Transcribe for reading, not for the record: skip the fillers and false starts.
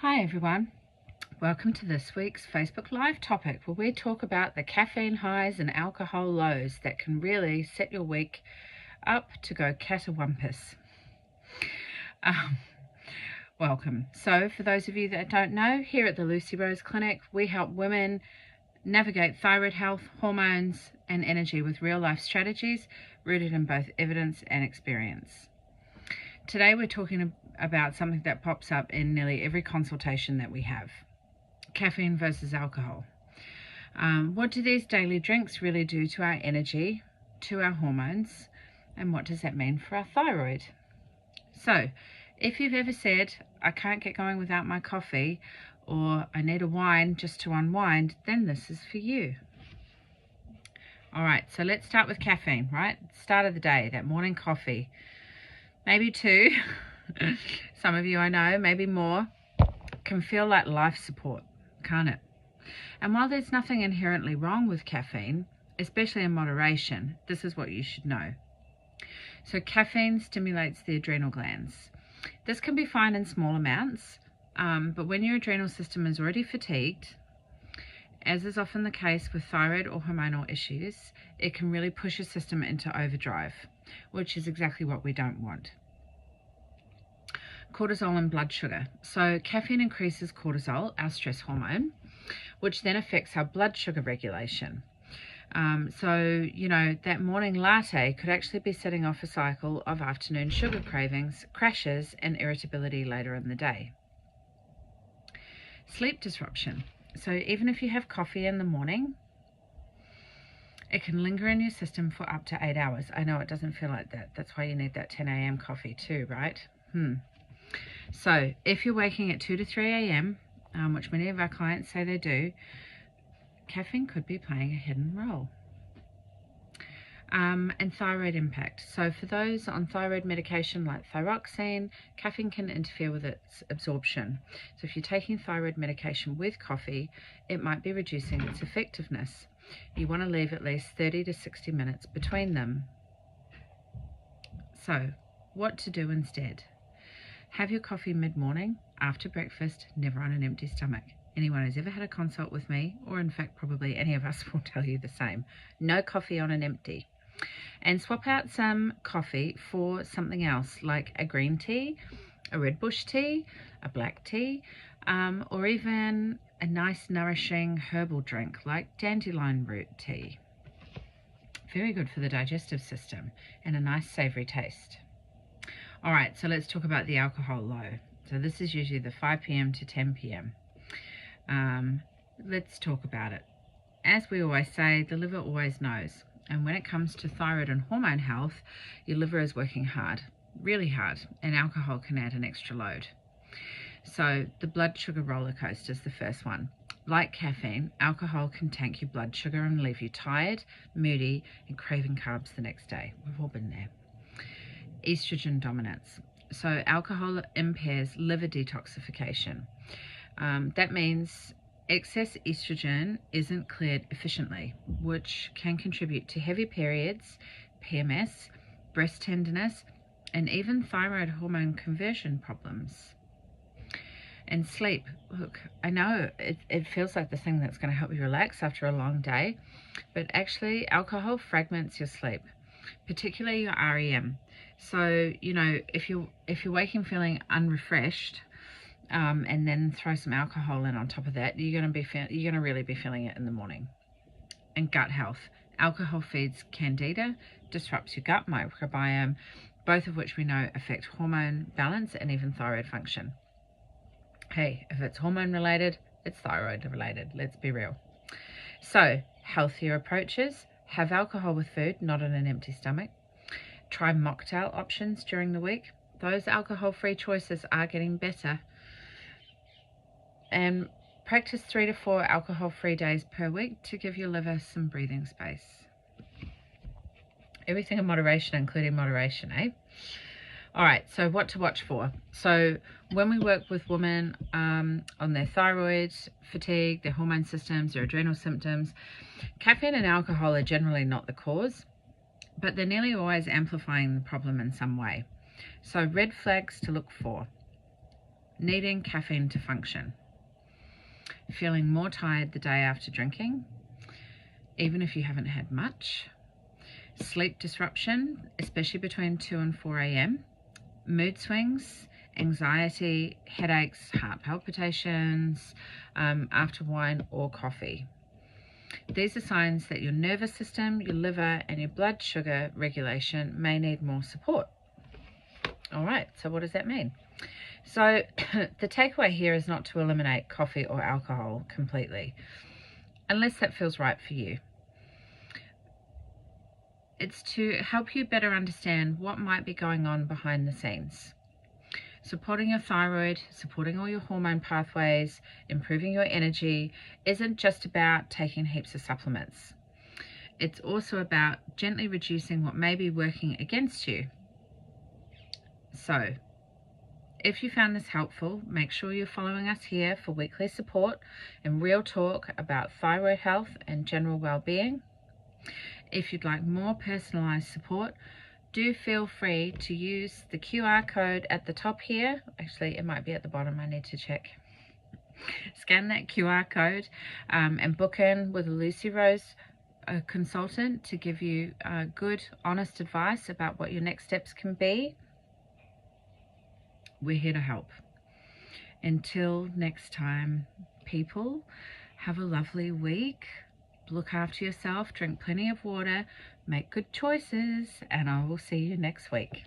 Hi everyone, welcome to this week's Facebook Live topic where we talk about the caffeine highs and alcohol lows that can really set your week up to go catawampus. Welcome. So for those of you that don't know, here at the Lucy Rose Clinic we help women navigate thyroid health, hormones and energy with real life strategies rooted in both evidence and experience. Today we're talking about something that pops up in nearly every consultation that we have: caffeine versus alcohol. What do these daily drinks really do to our energy, to our hormones, and what does that mean for our thyroid? So, if you've ever said, I can't get going without my coffee, or I need a wine just to unwind, then this is for you. Alright, so let's start with caffeine, right? Start of the day, that morning coffee. Maybe two. Some of you I know, maybe more, can feel like life support, can't it? And while there's nothing inherently wrong with caffeine, especially in moderation, this is what you should know. So caffeine stimulates the adrenal glands. This can be fine in small amounts, but when your adrenal system is already fatigued, as is often the case with thyroid or hormonal issues, it can really push your system into overdrive, which is exactly what we don't want. Cortisol and blood sugar. So caffeine increases cortisol, our stress hormone, which then affects our blood sugar regulation. So, that morning latte could actually be setting off a cycle of afternoon sugar cravings, crashes, and irritability later in the day. Sleep disruption. So even if you have coffee in the morning, it can linger in your system for up to 8 hours. I know it doesn't feel like that. That's why you need that 10 a.m. coffee too, right? So if you're waking at 2 to 3 a.m., which many of our clients say they do, caffeine could be playing a hidden role. And thyroid impact. So for those on thyroid medication like thyroxine, caffeine can interfere with its absorption. So if you're taking thyroid medication with coffee, it might be reducing its effectiveness. You want to leave at least 30 to 60 minutes between them. So what to do instead? Have your coffee mid-morning, after breakfast, never on an empty stomach. Anyone who's ever had a consult with me, or in fact probably any of us, will tell you the same. No coffee on an empty. And swap out some coffee for something else, like a green tea, a red bush tea, a black tea, or even a nice nourishing herbal drink like dandelion root tea. Very good for the digestive system and a nice savoury taste. All right, so let's talk about the alcohol low. So this is usually the 5 p.m. to 10 p.m. Let's talk about it. As we always say, the liver always knows. And when it comes to thyroid and hormone health, your liver is working hard, really hard, and alcohol can add an extra load. So the blood sugar roller coaster is the first one. Like caffeine, alcohol can tank your blood sugar and leave you tired, moody, and craving carbs the next day. We've all been there. Estrogen dominance. So alcohol impairs liver detoxification. That means excess estrogen isn't cleared efficiently, which can contribute to heavy periods, PMS, breast tenderness, and even thyroid hormone conversion problems. And sleep. Look, I know it feels like the thing that's going to help you relax after a long day, but actually alcohol fragments your sleep, particularly your REM. So, if you're waking feeling unrefreshed, and then throw some alcohol in on top of that, you're going to really be feeling it in the morning. And gut health. Alcohol feeds candida, disrupts your gut microbiome, both of which we know affect hormone balance and even thyroid function. Hey, if it's hormone related, it's thyroid related. Let's be real. So, healthier approaches. Have alcohol with food, not on an empty stomach. Try mocktail options during the week. Those alcohol-free choices are getting better. And practice 3 to 4 alcohol-free days per week to give your liver some breathing space. Everything in moderation, including moderation, eh? All right, so what to watch for? So when we work with women on their thyroid, fatigue, their hormone systems, their adrenal symptoms, caffeine and alcohol are generally not the cause, but they're nearly always amplifying the problem in some way. So red flags to look for: needing caffeine to function, feeling more tired the day after drinking, even if you haven't had much, sleep disruption, especially between 2 and 4 a.m., mood swings, anxiety, headaches, heart palpitations after wine or coffee. These are signs that your nervous system, your liver, and your blood sugar regulation may need more support. All right, so what does that mean? So the takeaway here is not to eliminate coffee or alcohol completely, unless that feels right for you. It's to help you better understand what might be going on behind the scenes. Supporting your thyroid, supporting all your hormone pathways, improving your energy isn't just about taking heaps of supplements. It's also about gently reducing what may be working against you. So, if you found this helpful, make sure you're following us here for weekly support and real talk about thyroid health and general well-being. If you'd like more personalized support, do feel free to use the QR code at the top here. Actually, it might be at the bottom. I need to check. Scan that QR code and book in with a Lucy Rose consultant to give you good, honest advice about what your next steps can be. We're here to help. Until next time, people, have a lovely week. Look after yourself, drink plenty of water, make good choices, and I will see you next week.